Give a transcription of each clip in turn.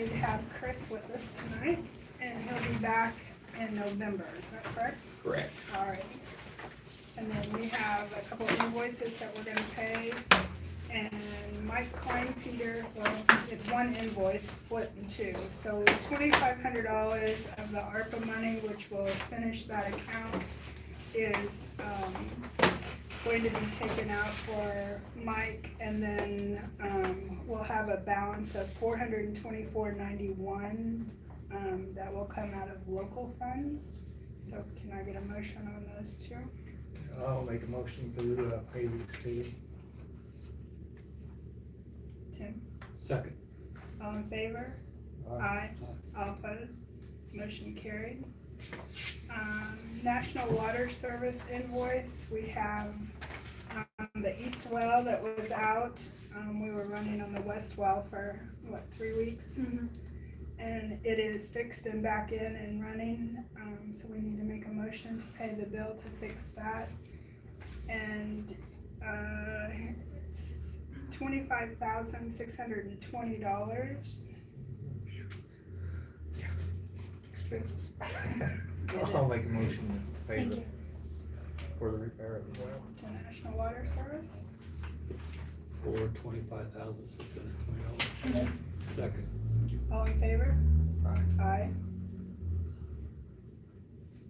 did have Chris with us tonight, and he'll be back in November, is that correct? Correct. All right. And then we have a couple invoices that we're gonna pay, and Mike Klein Peter, well, it's one invoice split in two. So $2,500 of the ARPA money, which will finish that account, is going to be taken out for Mike, and then we'll have a balance of $424.91 that will come out of local funds. So can I get a motion on those two? I'll make a motion to pay these two. Tim, Second. all in favor? Aye. All opposed? Motion carried. National Water Service invoice, we have the east well that was out. We were running on the west well for, 3 weeks? And it is fixed and back in and running, so we need to make a motion to pay the bill to fix that. And it's $25,620. Expensive. I'll make a motion to pay Thank the, you. for the repair of the well. To National Water Service. For $25,620. Yes. Second. All in favor? Aye. Aye.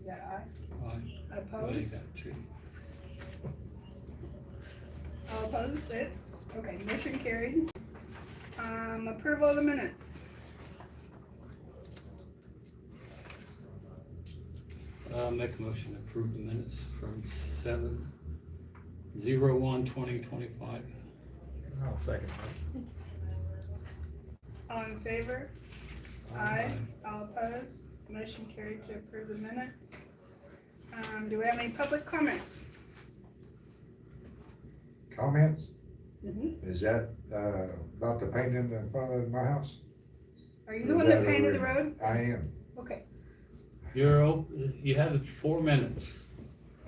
You got aye? Aye. Opposed? That too. All opposed? It? Okay, motion carried. Approval of the minutes. Make a motion to approve the minutes from 7/01/2025. I'll second that. All in favor? Aye. All opposed? Motion carried to approve the minutes. Do we have any public comments? Comments? Mm-hmm. Is that, about the painting in front of my house? Are you the one that painted the road? I am. Okay. You have 4 minutes.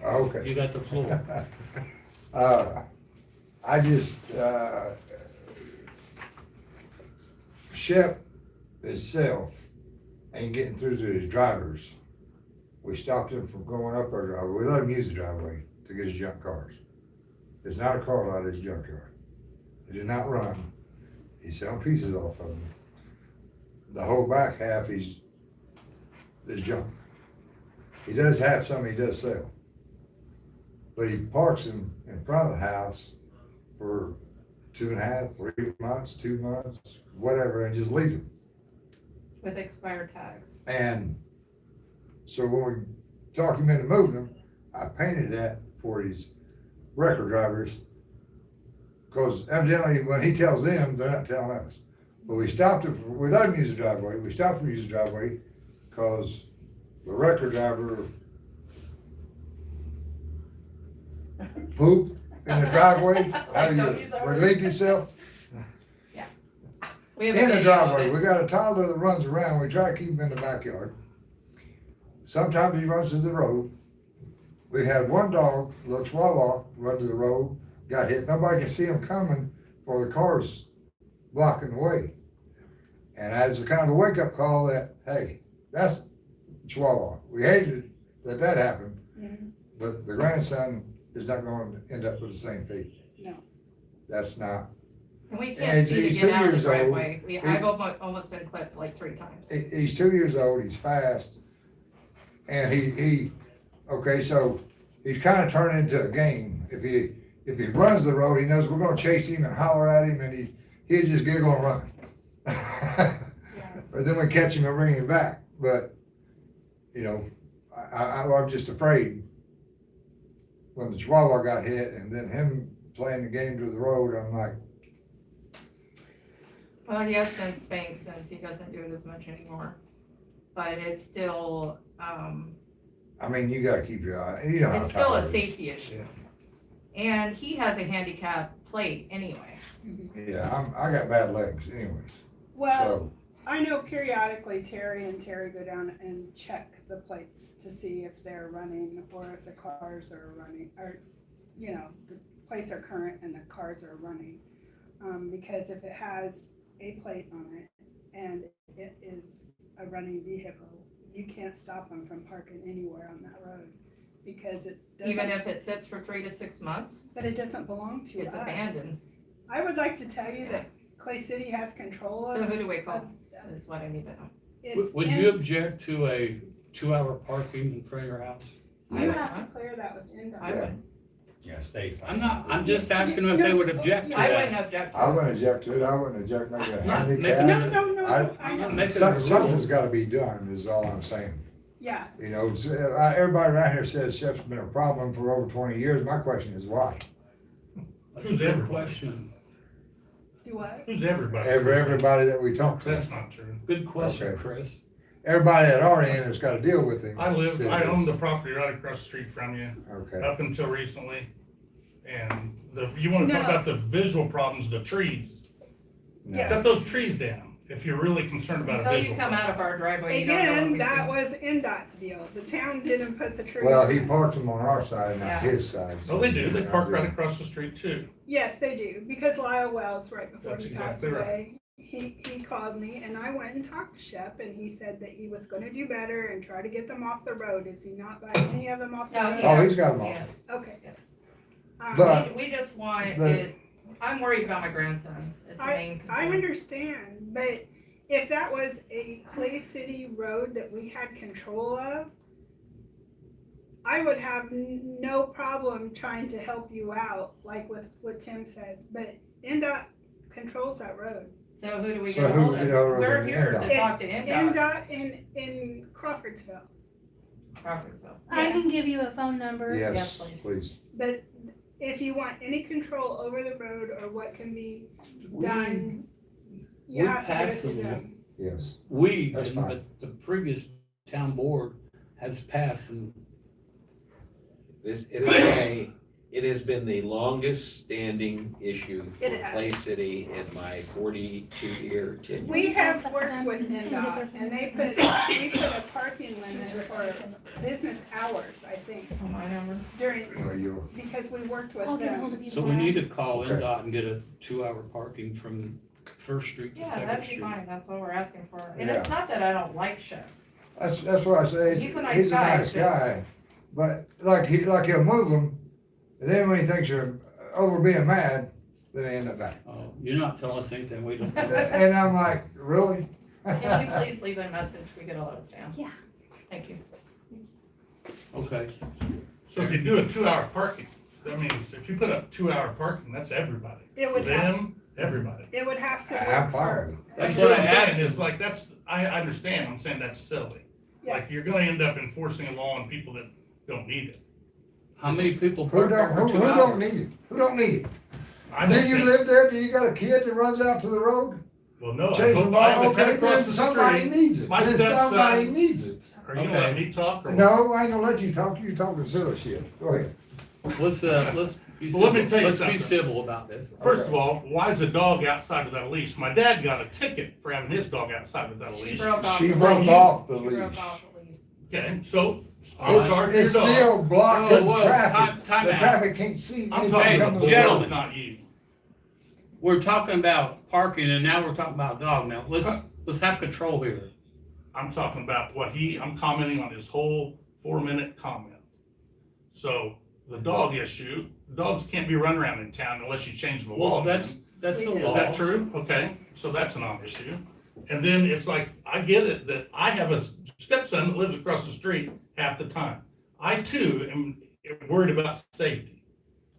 Okay. You got the floor. I just, Shep itself ain't getting through to his drivers. We stopped him from going up our driveway. We let him use the driveway to get his junk cars. It's not a car lot, it's a junkyard. They did not run. He's selling pieces off of them. The whole back half, is junk. He does have some he does sell. But he parks them in front of the house for 2.5, 3 months, 2 months, whatever, and just leaves them. With expired tags. And so when we talked him into moving them, I painted that for his record drivers. Cause evidently when he tells them, they're not telling us. But we stopped him, we let him use the driveway, we stopped him use the driveway, cause the record driver pooped in the driveway. How do Don't you use that relieve yourself? We have a In the video of driveway, it. we got a toddler that runs around, we try to keep him in the backyard. Sometimes he runs to the road. We had one dog, a little Chihuahua, run to the road, got hit, nobody can see him coming for the cars blocking the way. And as a kind of a wake-up call that, hey, that's Chihuahua. We hated that happened, Mhm. but the grandson is not going to end up with the same fate. No. That's not, And we And can't see to he's get 2 out of the years old. driveway. I've almost been clipped like 3 times. he's 2 years old, he's fast, and he okay, so he's kind of turned into a game. If he runs the road, he knows we're gonna chase him and holler at him, and he'll just giggle and run. But then we catch him and bring him back. But, you know, I'm just afraid when the Chihuahua got hit and then him playing the game to the road, I'm like, Well, he has been spanked since he doesn't do it as much anymore. But it's still, I mean, you gotta keep your eye, you know how it's still Tyler a is. safety issue. And he has a handicap plate anyway. Yeah, I got bad legs anyways, Well, so, I know periodically Terry go down and check the plates to see if they're running or if the cars are running, or, you know, the plates are current and the cars are running. Because if it has a plate on it and it is a running vehicle, you can't stop them from parking anywhere on that road because it Even doesn't, if it sits for 3 to 6 months, but it doesn't belong to us. it's abandoned. I would like to tell you that Clay City has control So of who do we call? of- Is what I need to know. it's Would in- you object to a 2-hour parking in front of your house? You have to clear that with I NDOT. would. Yeah, stays. I'm just asking them if they would object to I that. wouldn't object to I it. wouldn't object to it, I wouldn't object making it Not making handicap. No, no, no, I- I I'm not know, making a rule. Something's gotta be done, is all I'm saying. yeah, You know, everybody around here says Chef's been a problem for over 20 years, my question is why? That's a Who's good everybody? question. do what? Who's everybody? Everybody that we talk to, That's not true. Good question, Okay. Chris. everybody at our end has gotta deal with it. I own the property right across the street from you, Okay, up until recently. And you wanna talk No. about the visual problems, the trees. Yeah. Cut those trees down, if you're really concerned about a Until you visual. come out of our driveway, you don't know what Again, we that see. was NDOT's deal, the town didn't put the trees. well, he in. parks them on our side, not Yeah. his side. No, they do, they park right across the street too. Yes, they do, because Lyle Wells, right before That's he passed exactly right. away, he called me and I went and talked to Shep and he said that he was gonna do better and try to get them off the road. Is he not got any of them off the No, road? he Oh, has- he's got them all. he has. Okay. Yes. But- We just want the- it, I'm worried about my grandson, is the main I concern. understand, but if that was a Clay City road that we had control of, I would have no problem trying to help you out, like with what Tim says, but NDOT controls that road. So who do we So get who ahold would of? get ahold of We're the here to NDOT? talk to NDOT, NDOT in Crawfordsville, Crawfordsville. I can give you a phone number. Yes, Yes, please. please. but if you want any control over the road or what can be done, you We have to get it passed to them. them. Yes. We, That's didn't, fine. but the previous town board has passed and It has been the longest standing issue for It has. Clay City in my 42-year tenure. We have worked with NDOT and we put a parking limit for business hours, I think, Oh, my number. during, Well, you, because we worked with I'll get a hold them. of you so we tomorrow. need to call Okay. NDOT and get a 2-hour parking from First Street to Yeah, Second that'd be Street. fine, that's all we're asking for. And Yeah. it's not that I don't like Shep. that's what I say, He's a nice he's a guy, nice just- guy, but like he'll move them, and then when he thinks you're over being mad, then they end up back. Oh, you're not telling us anything we don't. And I'm like, really? Can you please leave a message, we get all those down? Yeah. Thank you. Okay, So if you do a 2-hour parking, that means if you put up 2-hour parking, that's everybody. It would have, Them, everybody. it would have to I'm work fine with for. it. That's That's what what I'm I asked saying, him. is like, I understand, I'm saying that's silly. Yeah. Like, you're gonna end up enforcing a law on people that don't need it. how many people Who park there don't, for who 2 don't hours? need it? Who don't need it? I Do don't you think, live there? Do you got a kid that runs out to the road? well, no, I Chasing hope ball? I have a Okay, cut across then the somebody street. needs it. My Then stepson- somebody needs it. Are you gonna let Okay. me talk or what? No, I ain't gonna let you talk. You talking silly shit. Go ahead. Let's be Well, let me civil, tell you let's be something. civil about this. First of all, why is the dog outside of that leash? My dad got a ticket for having his dog outside of that She leash. broke off. She the broke leash. off the She broke leash. off the leash. Okay, so I'm sorry for your It's dog. still blocking Whoa, whoa, traffic. time The out. traffic can't see. I'm anything talking coming about the the gentlemen. dog, not you. We're talking about parking and now we're talking about dog now. Let's have control here. I'm talking about I'm commenting on his whole 4-minute comment. So the dog issue, dogs can't be run around in town unless you change the law. Well, that's the Is law. Is that true? Okay, so that's a non-issue. And then it's like, I get it that I have a stepson that lives across the street half the time. I too am worried about safety.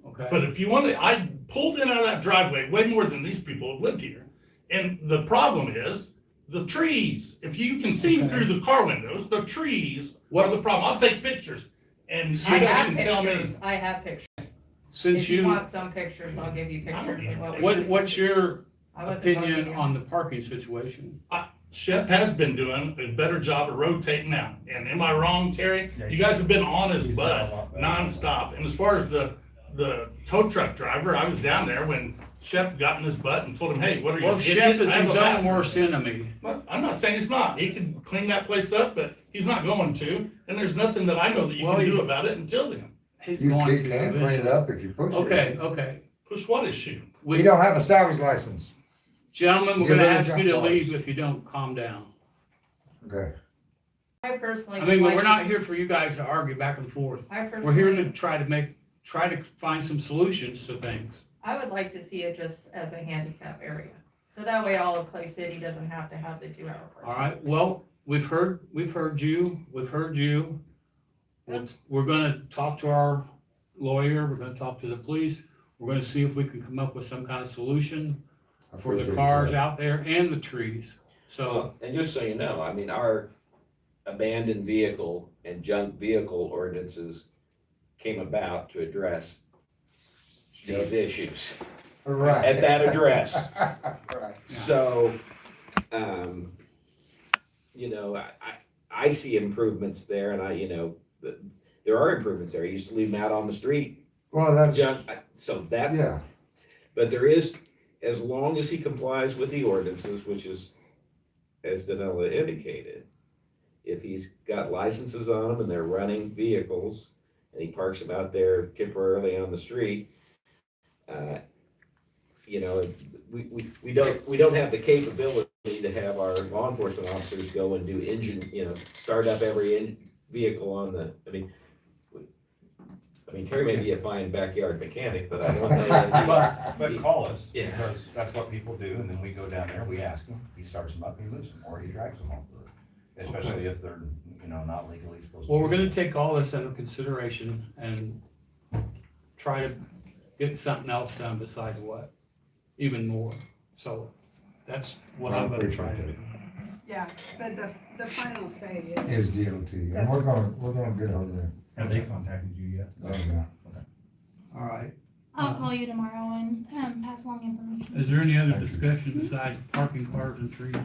Okay. But if you want to, I pulled in out of that driveway way more than these people have lived here. And the problem is the trees. If you can see Okay. through the car windows, the trees What- are the problem. I'll take pictures and you I guys have can tell me. pictures, I have pictures. Since If you you, want some pictures, I'll give you pictures of what we. what's your I wasn't going opinion to- on the parking situation? Shep has been doing a better job of rotating out. And am I wrong, Terry? Yeah, You guys have been on his he's butt done a lot better. nonstop. And as far as the tow truck driver, I was down there when Shep got in his butt and told him, hey, what are you? Well, an Shep idiot? is I have his a own bathroom." worst enemy. Well, I'm not saying he's not. He can clean that place up, but he's not going to. And there's nothing that I know that you Well, can do he's- about it until then. He's You going can to clean it eventually. up if you push it. Okay, okay. Push what issue? You don't have a salvage license. Gentlemen, we're Get gonna rid of ask you junk to cars. leave if you don't calm down. Okay, I personally. I mean, would we're like not to- here for you guys to argue back and forth. I We're here to personally, try to find some solutions to things. I would like to see it just as a handicap area. So that way all of Clay City doesn't have to have the 2 hour parking. All right, well, we've heard you. We're gonna talk to our lawyer, we're gonna talk to the police. We're gonna see if we can come up with some kind of solution I for the appreciate cars that. out there and the trees. So, Well, and just so you know, I mean, our abandoned vehicle and junk vehicle ordinances came about to address these issues Right. at that address. Right. So, you know, I see improvements there and there are improvements there. I used to leave them out on the street. Well, that's, So that, yeah, but there is, as long as he complies with the ordinances, which is, as Danella indicated, if he's got licenses on them and they're running vehicles and he parks them out there temporarily on the street, you know, we don't have the capability to have our law enforcement officers go and do start up every vehicle on I mean, Terry may be a fine backyard mechanic, but I don't know that But call us, Yeah. because that's what people do, and then we go down there, we ask him, he starts them up, he leaves them, or he drags them off the road. Especially if they're, not legally supposed to. well, we're be gonna there. take all this into consideration and try to get something else done besides what, even more. So that's what I'm gonna try to do. Yeah, but the final say is is, DOT, and we're gonna get hold of them. Have they contacted you yet? Oh, yeah. All right. I'll call you tomorrow and, pass along information. Is there any other discussion besides parking cars and trees?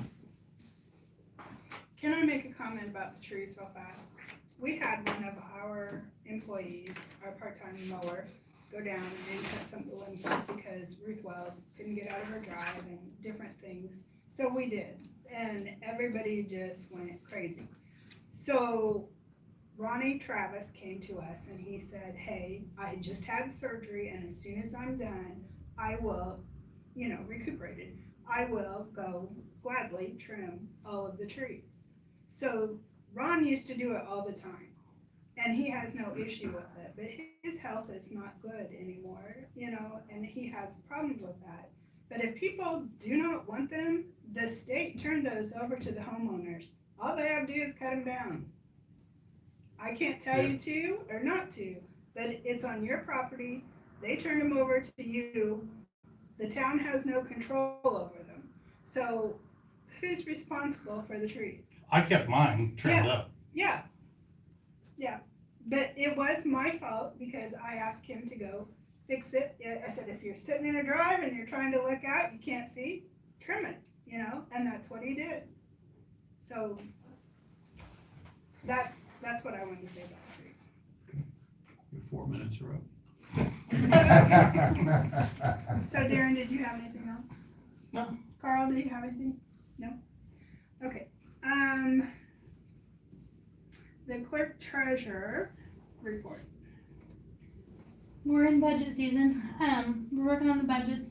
can I make a comment about the trees real fast? We had one of our employees, our part-time mower, go down and cut some of the limbs off because Ruth Wells couldn't get out of her drive and different things. So we did, and everybody just went crazy. So Ronnie Travis came to us and he said, hey, I just had surgery and as soon as I'm done, I will, recuperated, I will go gladly trim all of the trees. So Ron used to do it all the time and he has no issue with it, but his health is not good anymore, and he has problems with that. But if people do not want them, the state turned those over to the homeowners. All they have to do is cut them down. I can't tell you to or not to, but it's on your property. They turn them over to you. The town has no control over them. So who's responsible for the trees? I kept mine trimmed up. Yeah. But it was my fault because I asked him to go fix it. I said, if you're sitting in a drive and you're trying to look out, you can't see, trim it, and that's what he did. So that's what I wanted to say about the trees. Your 4 minutes are up. So Darren, did you have anything else? No. Carl, do you have anything? No? Okay, the clerk treasurer report. We're in budget season. We're working on the budgets.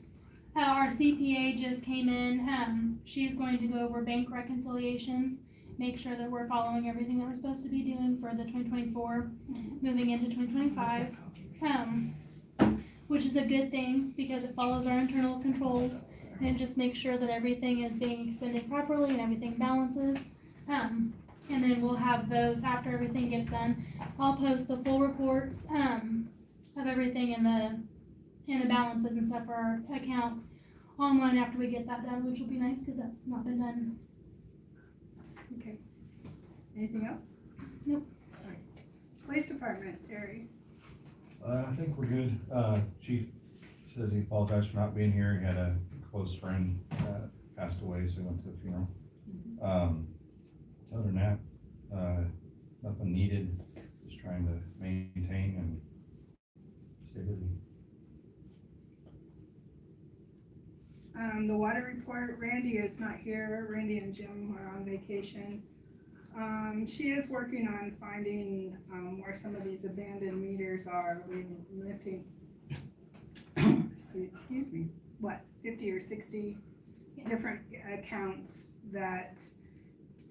Our CPA just came in. She's going to go over bank reconciliations, make sure that we're following everything that we're supposed to be doing for the 2024, moving into 2025. Which is a good thing because it follows our internal controls and it just makes sure that everything is being expended properly and everything balances. And then we'll have those after everything gets done. I'll post the full reports of everything in the balances and stuff for our accounts online after we get that done, which will be nice because that's not been done. Okay. Anything else? Nope. All right. Police department, Terry. I think we're good. Chief says he apologized for not being here. He had a close friend, passed away, so he went to a funeral. Other than that, nothing needed, just trying to maintain and stay busy. The water report, Randy is not here. Randy and Jim are on vacation. She is working on finding, where some of these abandoned meters are. We're missing, excuse me, what, 50 or 60 different accounts that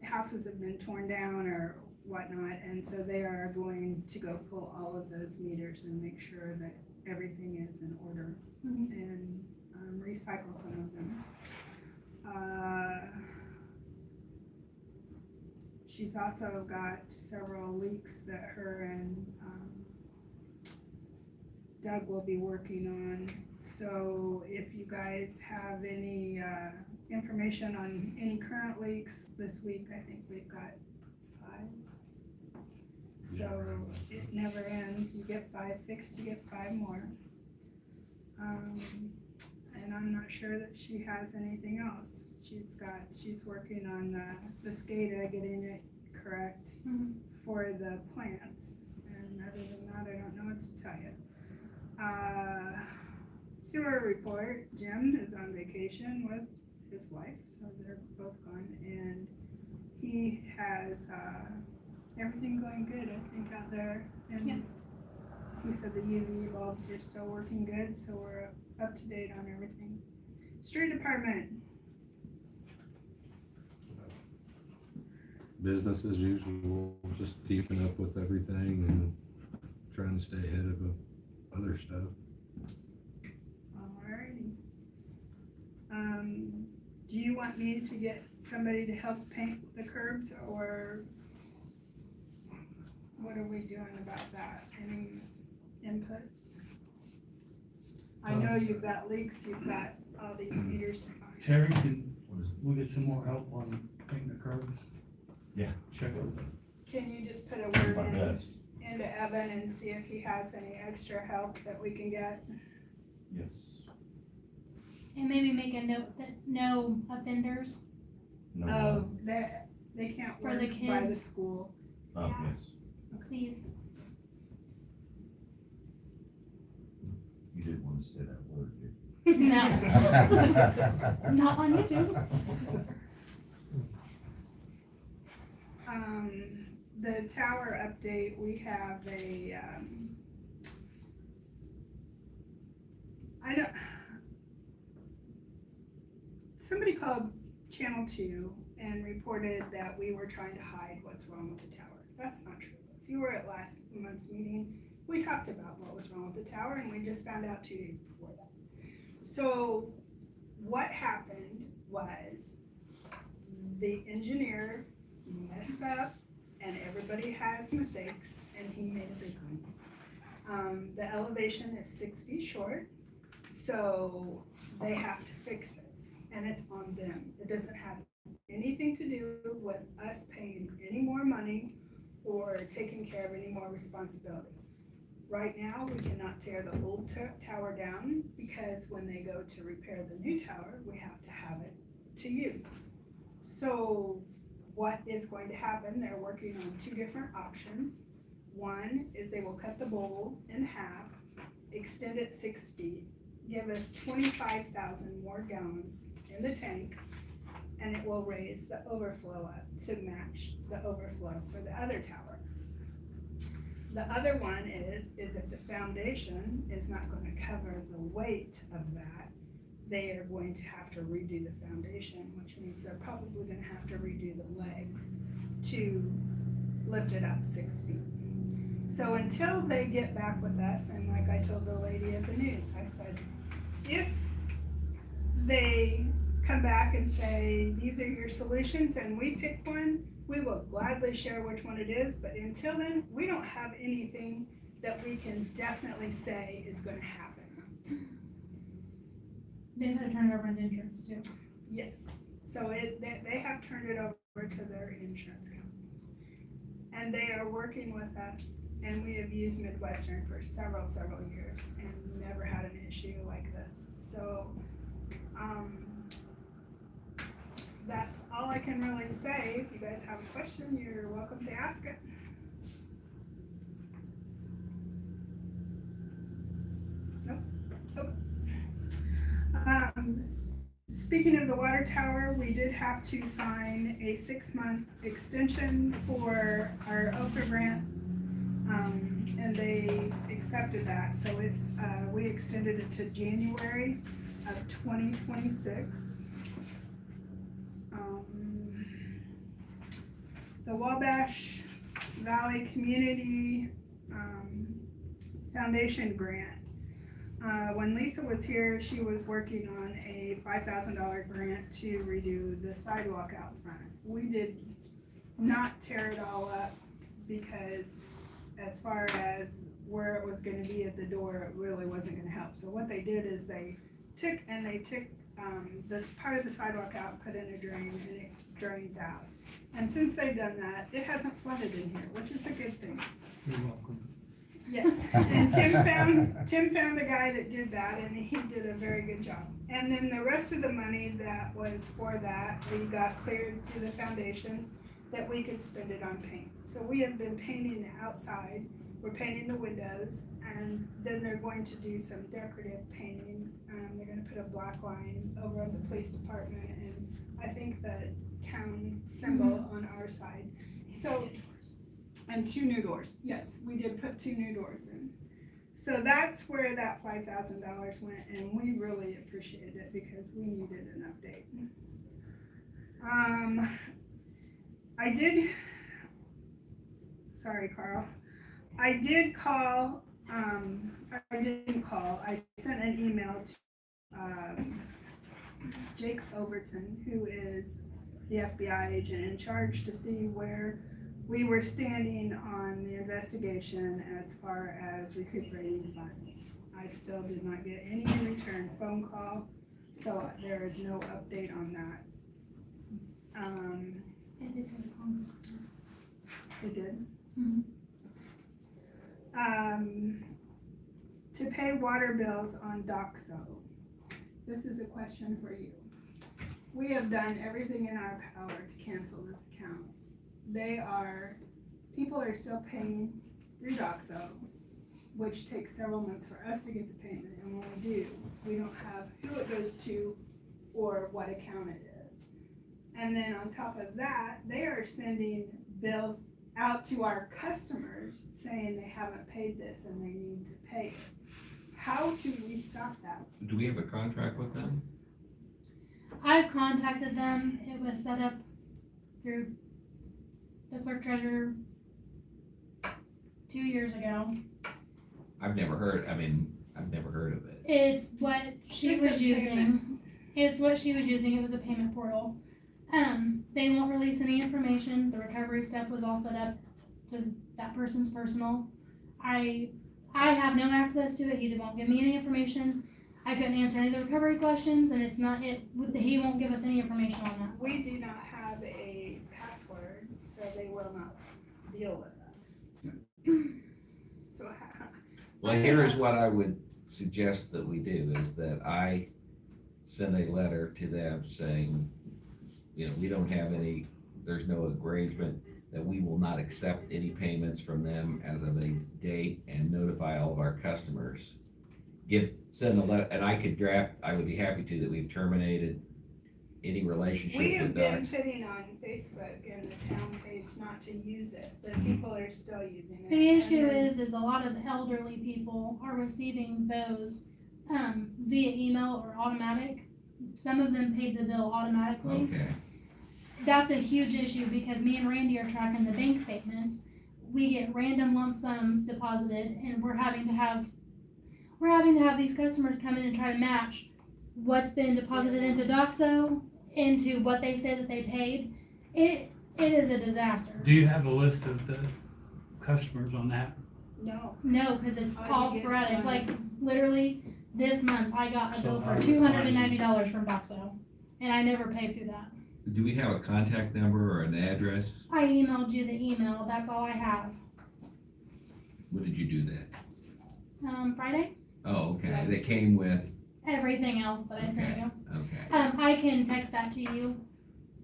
houses have been torn down or whatnot, and so they are going to go pull all of those meters and make sure that everything is in order Mhm. and recycle some of them. She's also got several leaks that her and Doug will be working on. So if you guys have any information on any current leaks this week, I think we've got 5. So it never ends. You get 5 fixed, you get 5 more. And I'm not sure that she has anything else. She's working on the SCADA, getting it correct Mhm. for the plants. And other than that, I don't know what to tell you. Sewer report, Jim is on vacation with his wife, so they're both gone. And he has everything going good, I think, out there. And Yeah. he said the UV bulbs are still working good, so we're up to date on everything. Street department, Business as usual, just keeping up with everything and trying to stay ahead of the other stuff. alrighty. Do you want me to get somebody to help paint the curbs, or what are we doing about that? Any input? I know you've got leaks, you've got all these meters to find. Terry, can we get some more help on painting the curbs? Yeah. Check it. Can you just put a word My in best. into Evan and see if he has any extra help that we can get? Yes. And maybe make a note that no offenders. No. Oh, they can't For work the by the kids. school. Oh, yes. Please. You didn't want to say that word, did No. Not on YouTube. The tower update, we have somebody called Channel 2 and reported that we were trying to hide what's wrong with the tower. That's not true. If you were at last month's meeting, we talked about what was wrong with the tower, and we just found out 2 days before that. So what happened was the engineer messed up, and everybody has mistakes, and he made a big one. The elevation is 6 feet short, so they have to fix it, and it's on them. It doesn't have anything to do with us paying any more money or taking care of any more responsibility. Right now, we cannot tear the old tower down, because when they go to repair the new tower, we have to have it to use. So what is going to happen, they're working on 2 different options. One is they will cut the bowl in half, extend it 6 feet, give us 25,000 more gallons in the tank, and it will raise the overflow up to match the overflow for the other tower. The other one is if the foundation is not going to cover the weight of that, they are going to have to redo the foundation, which means they're probably going to have to redo the legs to lift it up 6 feet. So until they get back with us, and like I told the lady at the news, I said, if they come back and say, these are your solutions, and we pick one, we will gladly share which one it is, but until then, we don't have anything that we can definitely say is gonna happen. They've had to turn it over to insurance too. Yes, so they have turned it over to their insurance company. And they are working with us, and we have used Midwestern for several years and never had an issue like this. So, that's all I can really say. If you guys have a question, you're welcome to ask it. Nope. Okay. Speaking of the water tower, we did have to sign a 6-month extension for our Okra grant, and they accepted that. So we extended it to January of 2026. the Wabash Valley Community, Foundation grant. When Lisa was here, she was working on a $5,000 grant to redo the sidewalk out front. We did not tear it all up because as far as where it was gonna be at the door, it really wasn't gonna help. So what they did is they took this part of the sidewalk out and put in a drain, and it drains out. And since they've done that, it hasn't flooded in here, which is a good thing. You're welcome. Yes, and Tim found the guy that did that, and he did a very good job. And then the rest of the money that was for that, we got cleared through the foundation that we could spend it on paint. So we have been painting the outside, we're painting the windows, and then they're going to do some decorative painting. They're gonna put a black line over on the police department, and I think the town symbol on our side. So, and 2 new doors, yes, we did put 2 new doors in. So that's where that $5,000 went, and we really appreciated it because we needed an update. Sorry, Carl. I didn't call, I sent an email to Jake Overton, who is the FBI agent in charge, to see where we were standing on the investigation as far as recuperating funds. I still did not get any return phone call, so there is no update on that. It did go to Congress. It did? Mhm. To pay water bills on Doxo. This is a question for you. We have done everything in our power to cancel this account. People are still paying through Doxo, which takes several months for us to get the payment, and when we do, we don't have who it goes to or what account it is. And then on top of that, they are sending bills out to our customers saying they haven't paid this and they need to pay it. How do we stop that? Do we have a contract with them? I've contacted them. It was set up through the clerk treasurer 2 years ago. I've never heard of it. It's what she It's a was using. payment. It's what she was using. It was a payment portal. They won't release any information. The recovery stuff was all set up to that person's personal. I have no access to it. He won't give me any information. I couldn't answer any of the recovery questions, and he won't give us any information on that. We do not have a password, so they will not deal with us. So, Well, here is what I would suggest that we do, is that I send a letter to them saying, we don't have there's no arrangement, that we will not accept any payments from them as of a date, and notify all of our customers. Send a letter, and I would be happy to, that we've terminated any relationship we have with been Docs. putting on Facebook and the town page not to use it, but people are still using it. The issue And then- is a lot of elderly people are receiving those via email or automatic. Some of them paid the bill automatically. Okay, That's a huge issue because me and Randy are tracking the bank statements. We get random lump sums deposited, and we're having to have these customers come in and try to match what's been deposited into Doxo into what they say that they paid. It is a disaster. Do you have a list of the customers on that? No, No, because it's All you all get is sporadic. money. Like literally this month, I got a So bill how for do we find- $290 from Doxo, and I never paid through that. do we have a contact number or an address? I emailed you the email. That's all I have. When did you do that? Friday. Oh, okay, Yes. that came with, Everything else that I sent Okay. you. okay. I can text that to you,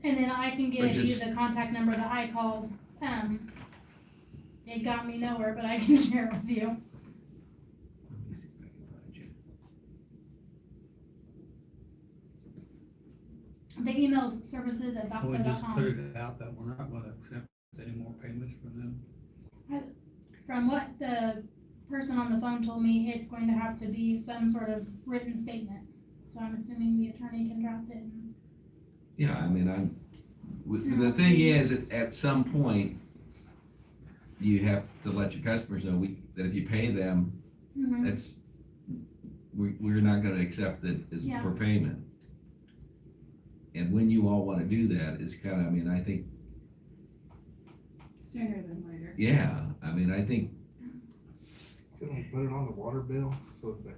and then I can give you just- the contact number that I called. It got me nowhere, but I can share it with you. Let me see if I can find you. The email's services at We just doxo.com. cleared it out that we're not gonna accept any more payments from them. From what the person on the phone told me, it's going to have to be some sort of written statement. So I'm assuming the attorney can draft it. Yeah, I mean, The thing is, at some point, you have to let your customers know that if you pay them, Mhm. that's, we're not gonna accept it as Yeah. for payment. And when you all wanna do that is kinda, I mean, I think, Sooner than later. yeah, I mean, I think, Couldn't we put it on the water bill so that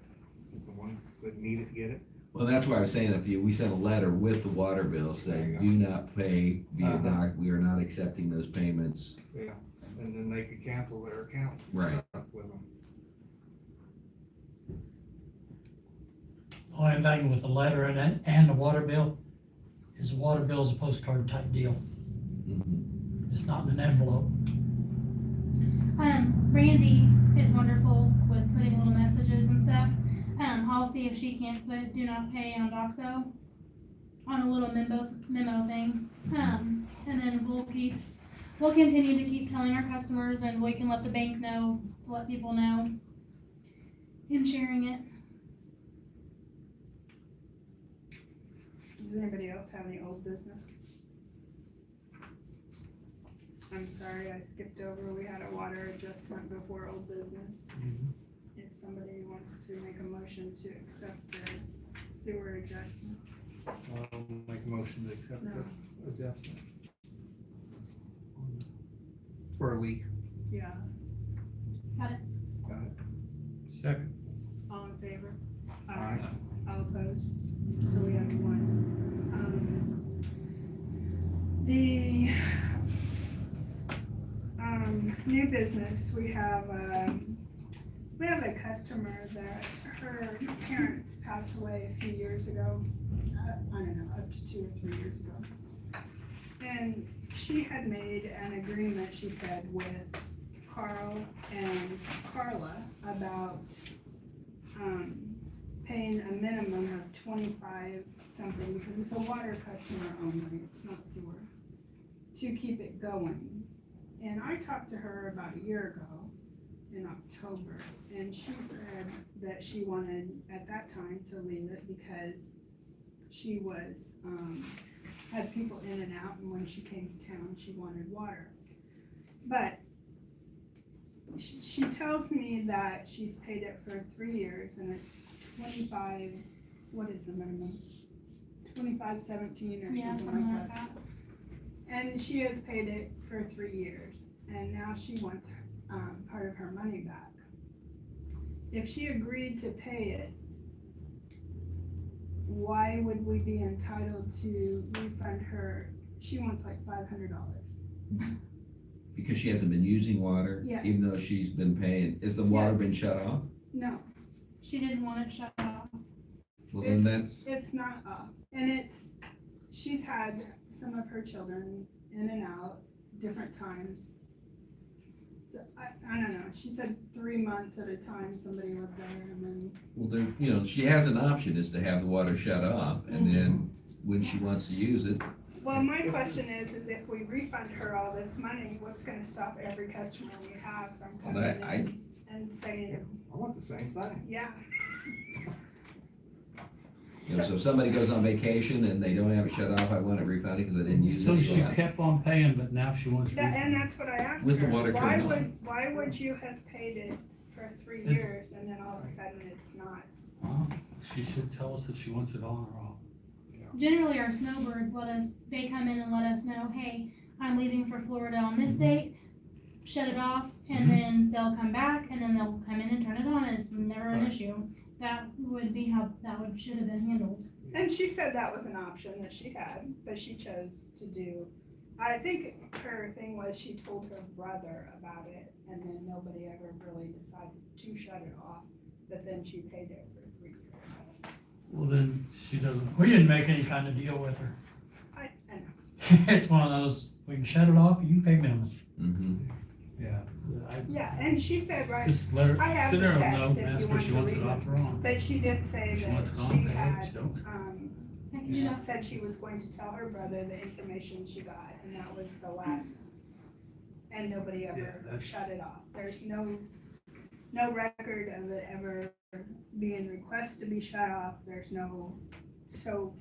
the ones that need it get it? well, that's why I was saying, we sent a letter with the water bill There saying, you do not pay via Uh-huh. doc, we are not accepting those payments. Yeah, and then they could cancel their accounts. and Right. stuff with them. Only thing with the letter and the water bill is the water bill is a postcard type deal. Mhm. It's not in an envelope. Randy is wonderful with putting little messages and stuff. I'll see if she can't put do not pay on Doxo on a little memo thing. And then we'll continue to keep telling our customers, and we can let the bank know, let people know, and sharing it. Does anybody else have any old business? I'm sorry, I skipped over, we had a water adjustment before old business. If somebody wants to make a motion to accept the sewer adjustment. Make a motion to accept No. the adjustment. For a leak. Yeah, Second. all in favor? Aye. All opposed? So we have one. The, new business, we have a customer that her parents passed away a few years ago. I don't know, up to 2 or 3 years ago. And she had made an agreement, she said, with Carl and Carla about, paying a minimum of 25 something, because it's a water customer only, it's not sewer, to keep it going. And I talked to her about a year ago, in October, and she said that she wanted, at that time, to leave it because she was, had people in and out, and when she came to town, she wanted water. But she tells me that she's paid it for 3 years, and it's 25, what is the minimum? 25.17 or Yeah, something like that. And she has paid it for 3 years, and now she wants, part of her money back. If she agreed to pay it, why would we be entitled to refund her? She wants like $500. Because she hasn't been using water, Yes. even though she's been paying, is the water Yes. been shut off? No, She didn't want it shut off. Well, then that's, it's not off, and she's had some of her children in and out, different times. So, I don't know, she said 3 months at a time somebody lived there, and then, well, then, you know, she has an option is to have the water shut off, and then when she wants to use it, well, my question is if we refund her all this money, what's gonna stop every customer we have from Well, coming that- in and saying, I want the same thing. yeah, you know, so if somebody goes on vacation and they don't have it shut off, I want it refunded because I didn't use it. So she Well, kept on paying, but now she wants. and that's what I asked her. With the water turned on. Why would you have paid it for 3 years and then all of a sudden it's not? She should tell us if she wants it on or off. Generally, our snowbirds they come in and let us know, hey, I'm leaving for Florida on this date, shut it off, and then they'll come back, and then they'll come in and turn it on, and it's never an issue. That would be how should have been handled. And she said that was an option that she had, but she chose to do, I think her thing was she told her brother about it, and then nobody ever really decided to shut it off, but then she paid it for 3 years. Well, then she doesn't, we didn't make any kind of deal with her. I know. It's one of those, we can shut it off, you can pay minimum. Mhm. Yeah. Yeah, and she said, right, Just let her, I have sit the there and text know, if ask you her want she to wants it read off or on. but she did say She that wants it on, she pay it, had, she don't. I can do she that. said she was going to tell her brother the information she got, and that was the last, and nobody Yeah, ever that's- shut it off. There's no record of it ever being requested to be shut off, there's no, so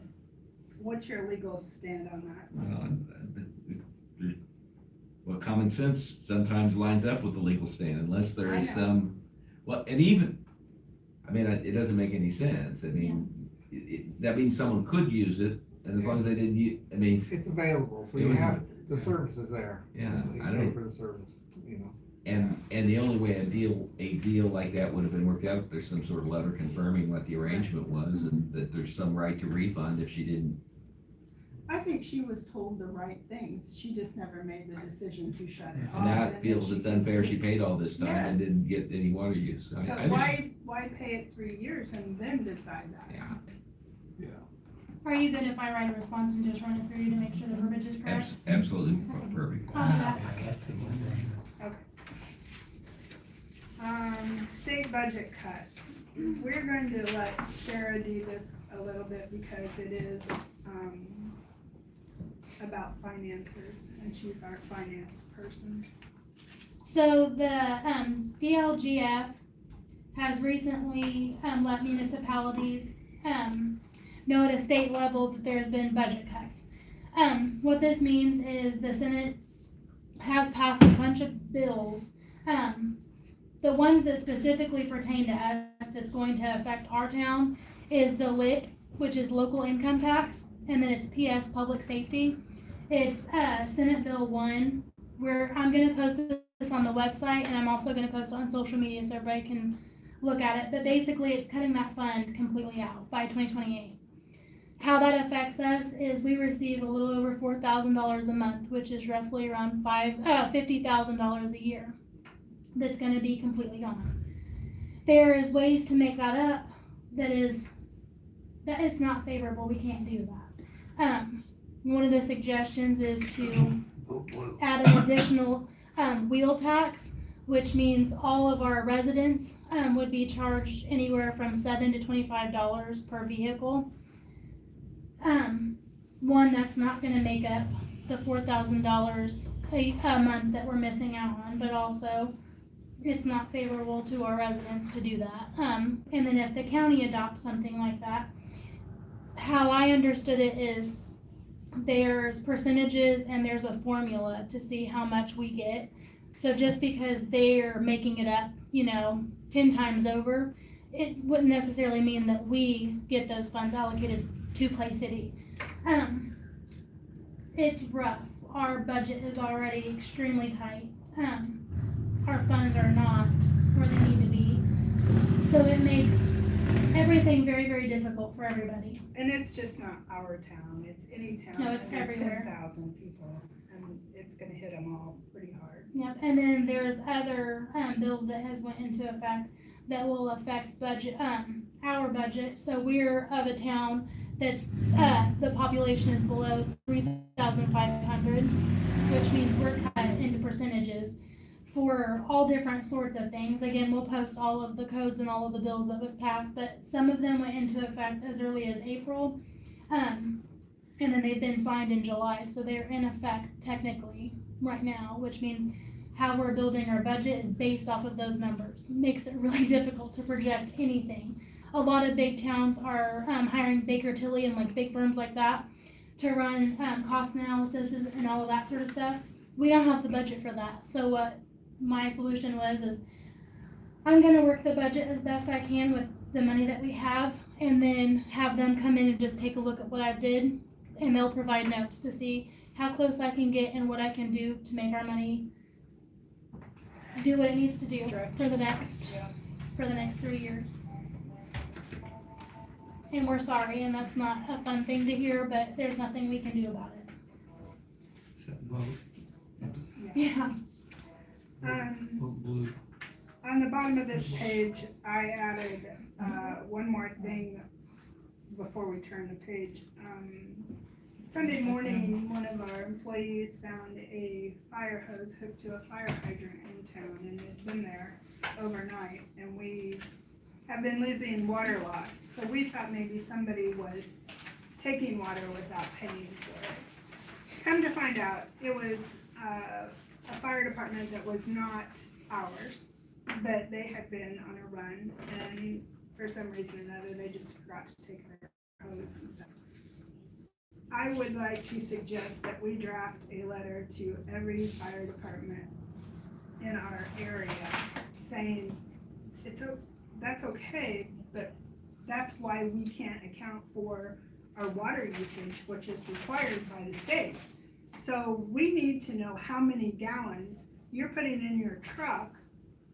what's your legal stand on that? Well, common sense sometimes lines up with the legal stand unless there is I know. some, well, and even, I mean, it doesn't make any sense. I mean, that means someone could use it, and as long as they didn't I mean, It's available, so It you was- have, the service is there. Yeah, So you I pay don't- for the service, you know. and the only way a deal like that would have been worked out, if there's some sort of letter confirming what the arrangement was, and that there's some right to refund if she didn't. I think she was told the right things, she just never made the decision to shut it off. And now then it feels she it's unfair she continued. paid all this time and Yes. didn't get any water use. I But just, why pay it 3 years and then decide that? yeah, Are you good if I write a response and just run it through you to make sure the verbiage is correct? absolutely perfect. I'll do that. State budget cuts. We're going to let Sarah do this a little bit because it is, about finances, and she's our finance person. So the DLGF has recently let municipalities know at a state level that there's been budget cuts. What this means is the Senate has passed a bunch of bills. The ones that specifically pertain to us that's going to affect our town is the LIT, which is local income tax, and then it's PS public safety. It's Senate Bill 1, where I'm gonna post this on the website, and I'm also gonna post it on social media so everybody can look at it. But basically, it's cutting that fund completely out by 2028. How that affects us is we receive a little over $4,000 a month, which is roughly around $50,000 a year. That's gonna be completely gone. There is ways to make that up that it's not favorable. We can't do that. One of the suggestions is to add an additional wheel tax, which means all of our residents would be charged anywhere from $7 to $25 per vehicle. One, that's not gonna make up the $4,000 a month that we're missing out on, but also it's not favorable to our residents to do that. And then if the county adopts something like that, how I understood it is there's percentages and there's a formula to see how much we get. So just because they're making it up, 10 times over, it wouldn't necessarily mean that we get those funds allocated to Clay City. It's rough. Our budget is already extremely tight. Our funds are not where they need to be. So it makes everything very, very difficult for everybody. And it's just not our town, it's any town. No, it's under everywhere. 10,000 people, and it's gonna hit them all pretty hard. Yep, and then there's other bills that has went into effect that will affect budget, our budget. So we're of a town that's, the population is below 3,500, which means we're cut into percentages for all different sorts of things. Again, we'll post all of the codes and all of the bills that was passed, but some of them went into effect as early as April. And then they've been signed in July, so they're in effect technically right now, which means how we're building our budget is based off of those numbers. Makes it really difficult to project anything. A lot of big towns are hiring Baker Tilly and like big firms like that to run cost analysis and all of that sort of stuff. We don't have the budget for that. So what my solution is I'm gonna work the budget as best I can with the money that we have, and then have them come in and just take a look at what I've did, and they'll provide notes to see how close I can get and what I can do to make our money do what it needs to do for the next 3 years. And we're sorry, and that's not a fun thing to hear, but there's nothing we can do about it. Yeah. On the bottom of this page, I added, one more thing before we turn the page. Sunday morning, one of our employees found a fire hose hooked to a fire hydrant in town, and it's been there overnight, and we have been losing water loss. So we thought maybe somebody was taking water without paying for it. Come to find out, it was a fire department that was not ours, but they had been on a run, and for some reason or another, they just forgot to take their hose and stuff. I would like to suggest that we draft a letter to every fire department in our area saying, that's okay, but that's why we can't account for our water usage, which is required by the state. So we need to know how many gallons you're putting in your truck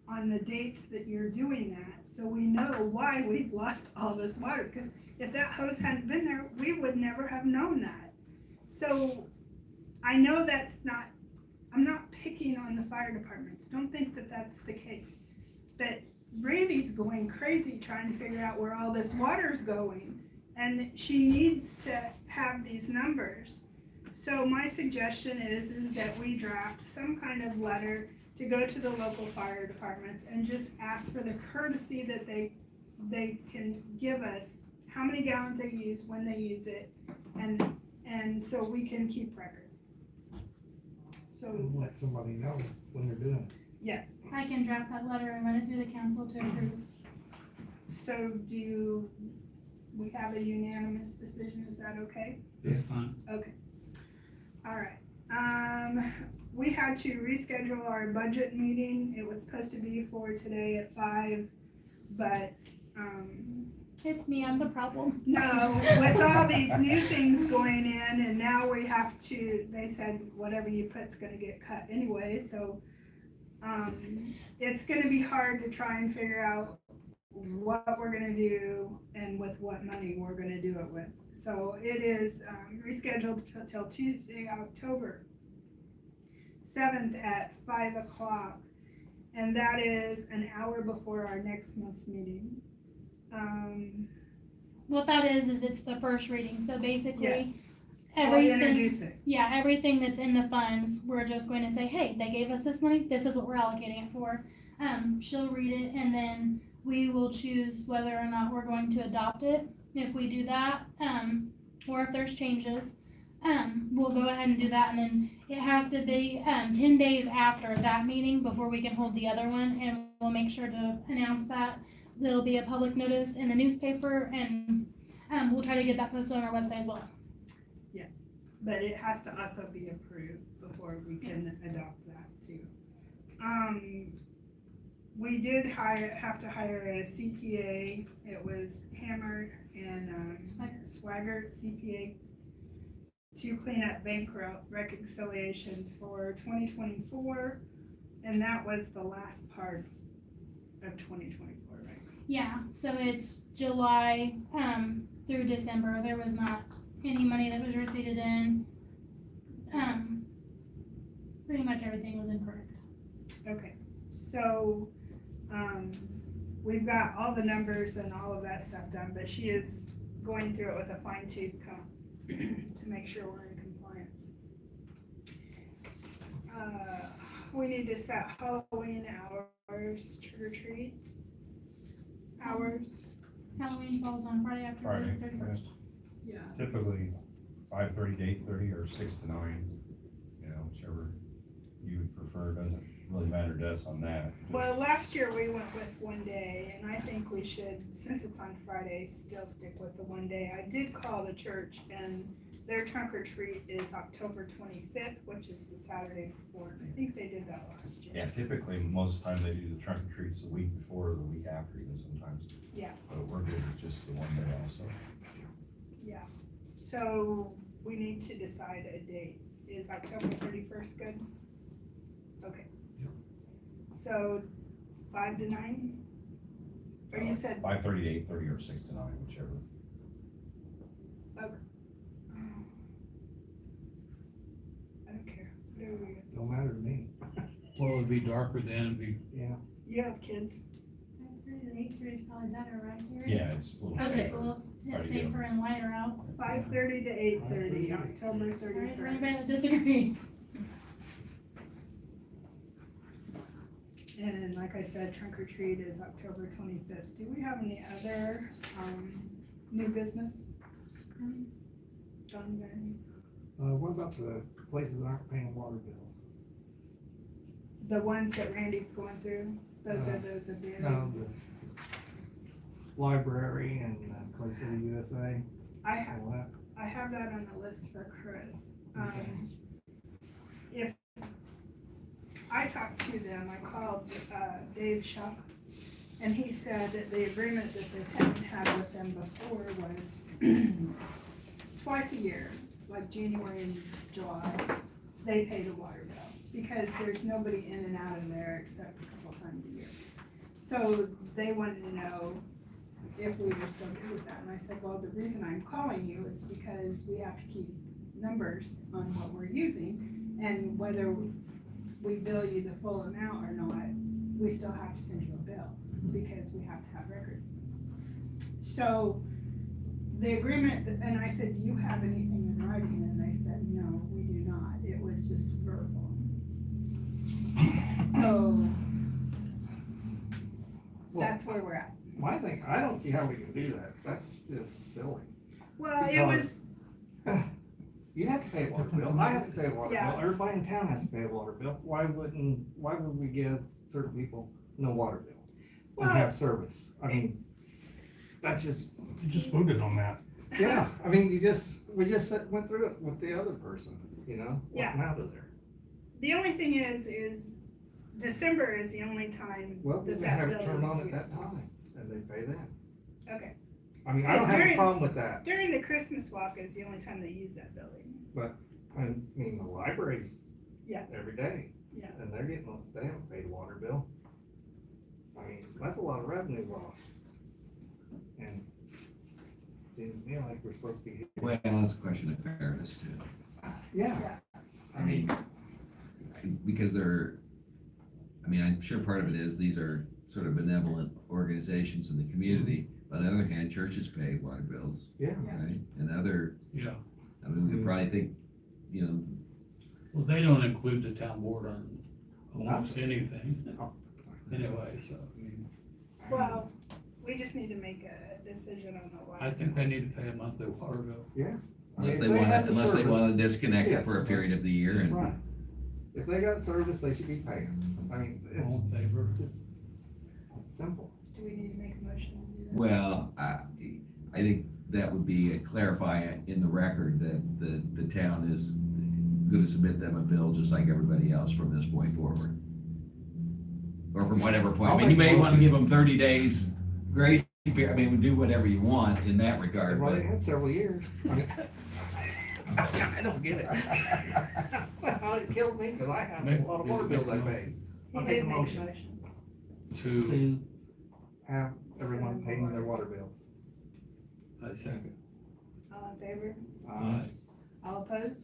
on the dates that you're doing that, so we know why we've lost all this water, because if that hose hadn't been there, we would never have known that. So I know I'm not picking on the fire departments, don't think that that's the case, but Randy's going crazy trying to figure out where all this water's going, and she needs to have these numbers. So my suggestion is that we draft some kind of letter to go to the local fire departments and just ask for the courtesy that they can give us how many gallons they use, when they use it, and so we can keep record. So, Let somebody know when they're doing it. yes. I can draft that letter and run it through the council to approve. So do we have a unanimous decision? Is that okay? That's fine. Okay. All right. We had to reschedule our budget meeting. It was supposed to be for today at 5, but, It's me, I'm the problem. no, with all these new things going in, and now we have to, they said whatever you put's gonna get cut anyway, so, it's gonna be hard to try and figure out what we're gonna do and with what money we're gonna do it with. So it is rescheduled till Tuesday, October 7th at 5 o'clock, and that is an hour before our next month's meeting. What that is it's the first reading, so basically, Yes, I'll everything, introduce it. yeah, everything that's in the funds, we're just going to say, hey, they gave us this money, this is what we're allocating it for. She'll read it, and then we will choose whether or not we're going to adopt it. If we do that, or if there's changes, we'll go ahead and do that, and then it has to be 10 days after that meeting before we can hold the other one, and we'll make sure to announce that. There'll be a public notice in the newspaper, and we'll try to get that posted on our website as well. But it has to also be approved before we can adopt that too. We did have to hire a CPA. It was Hammer and Swagger CPA to clean up bank reconciliations for 2024, and that was the last part of 2024, right? Yeah, so it's July through December. There was not any money that was received in. Pretty much everything was incorrect. Okay, so, we've got all the numbers and all of that stuff done, but she is going through it with a fine tooth comb to make sure we're in compliance. We need to set Halloween hours, trick or treat hours. Halloween falls on Friday after Friday, the 31st. Yeah. Typically 5:30 to 8:30 or 6 to 9, whichever you would prefer, doesn't really matter to us on that. Well, last year we went with one day, and I think we should, since it's on Friday, still stick with the one day. I did call the church, and their trunk or treat is October 25th, which is the Saturday before. I think they did that last year. Yeah, typically, most of the time they do the trunk or treats the week before or the week after even sometimes. Yeah. But we're good with just the one day also. Yeah, so we need to decide a date. Is October 31st good? Okay. So 5 to 9? Or you said, 5:30 to 8:30 or 6 to 9, whichever. okay. I don't care. Whatever we get. Don't matter to me. Well, it'd be darker then, it'd be, Yeah. You have kids? 5:30 to 8:30 is probably better, right? Gary? Yeah, it's a little Okay, safer. so Try it's to get 'em. safer and lighter out. 5:30 to 8:30, October Sorry for anybody that 31st. disagrees. And then, like I said, trunk or treat is October 25th. Do we have any other, new business? Done, Gary? What about the places that aren't paying water bills? The ones that Randy's going through, those are the. No, the library and Clay City USA, I have, all that. I have that on the list for Chris. If I talked to them, I called Dave Shuck, and he said that the agreement that the town had with them before was twice a year, like January and July, they pay the water bill, because there's nobody in and out of there except a couple times a year. So they wanted to know if we were still good with that, and I said, well, the reason I'm calling you is because we have to keep numbers on what we're using, and whether we bill you the full amount or not, we still have to send you a bill, because we have to have record. So, the agreement, and I said, do you have anything in writing? And they said, no, we do not, it was just verbal. So, that's where we're at. My thing, I don't see how we can do that. That's just silly. Well, it was, You have to pay a water bill. I have to pay a water Yeah. bill. Everybody in town has to pay a water bill. Why would we give certain people no water bill and Well- have service? I mean, that's just, You just voted on that. yeah, I mean, we just went through it with the other person, you know? Yeah. Walking out of there. the only thing is December is the only time Well, that we that have bill it turned on is at that used. time and they pay that. Okay. I mean, I don't have a During- problem with that. During the Christmas walk is the only time they use that building. I mean, the libraries. Yeah. Every day. Yeah. And they haven't paid a water bill. I mean, that's a lot of revenue lost. And it seems to me like we're supposed to be. Well, it's a question of fairness too. Yeah. I mean, because I'm sure part of it is these are sort of benevolent organizations in the community. But on the other hand, churches pay water bills, Yeah. right? And other, Yeah, I mean, we could probably think, you know, well, they don't include the town board on almost anything anyway, so, I mean, Well, we just need to make a decision on the water. I think they need to pay a monthly water bill. Yeah. unless If they have the want service- to disconnect it Yes. for a period of the year and. Right. If they got service, they should be paying. I mean, All in favor? it's simple. Do we need to make a motion to do that? Well, I think that would be a clarify in the record that the town is gonna submit them a bill just like everybody else from this point forward. Or from whatever point, I mean, you may wanna give them 30 days grace period, I mean, do whatever you want in that regard, Well, but. they had several years. I mean, I don't get it. Well, it killed me because I have a lot of water bills I paid. He I'll did take a make a motion motion. To, to have everyone paying their water bills. I second. All in favor? Aye. All opposed?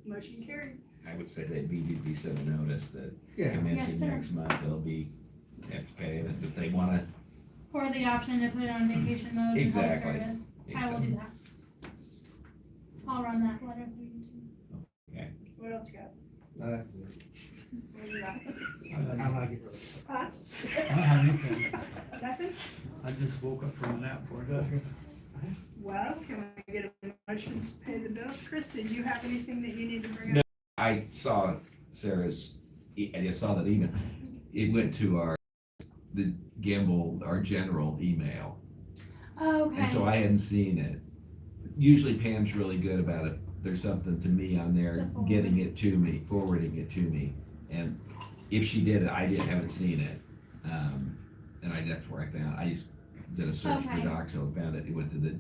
Motion carried. I would say they immediately send a notice that Yeah. commencing Yes, sir. next month, they'll have to pay it, and if they wanna. Or the option to put it on vacation mode and hold Exactly. service. I will do that. I'll run that letter for you too. What else you got? That's it. What you got? I like it. Huh? I don't have anything. Nothing? I just woke up from a nap before I got here. Well, can we get a motion to pay the bills? Chris, did you have anything that you need to bring No. up? I saw Sarah's, I just saw that email. It went to the Gamble, our general email. Oh, And so I hadn't seen it. Usually Pam's really good about it. There's something to me on there, To forward. getting it to me, forwarding it to me. And if she did it, haven't seen it. And that's where I found, I just did a search for Okay. Doxo and found it. It went to the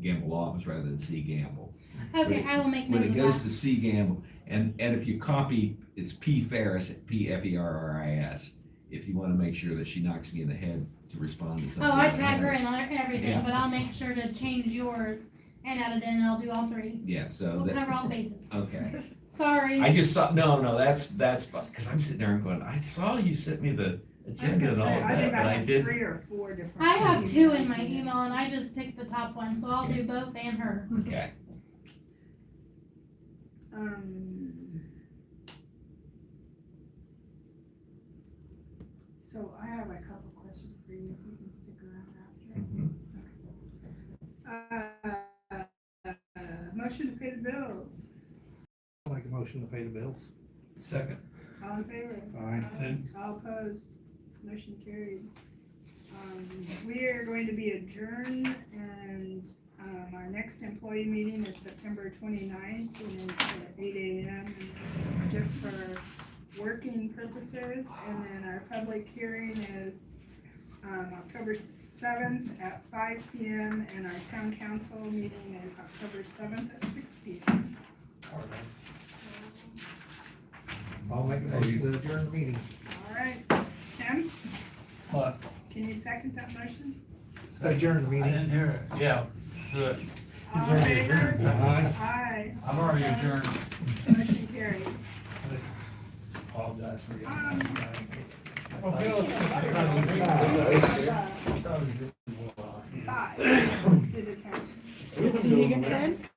Gamble office rather than C Gamble. Okay, I will make When note it of goes that. to C Gamble, and if you copy, it's P Ferris, P-F-E-R-R-I-S, if you wanna make sure that she knocks me in the head to respond to something. Oh, I tag her in on everything, Yeah. but I'll make sure to change yours and add it in, and I'll do all three. Yeah, so We'll that, cover all the bases. okay. Sorry. I just saw, no, that's fun, cause I'm sitting there and going, I saw you sent me the I was agenda gonna and all say, of I that, think but I I have didn't. 3 or 4 different. I have 2 in my emails. email, and I just picked the top one, so I'll do both and her. Okay, So I have a couple questions for you, if you can stick around after. mhm. Motion to pay the bills. I'll make a motion to pay the bills. Second. All in favor? Aye. All opposed? Motion carried. We are going to be adjourned and Our next employee meeting is September 29th, and it's at 8 AM, and it's just for working purposes. And then our public hearing is, October 7th at 5 PM, and our town council meeting is October 7th at 6 PM. I'll make a motion to adjourn the meeting. All right, Tim, What? can you second that motion? Adjourn the I meeting. didn't hear it, yeah, good. All in favor? Aye. Aye, I've already adjourned. motion carried. Apologize for Five to the 10. See you again, Fred?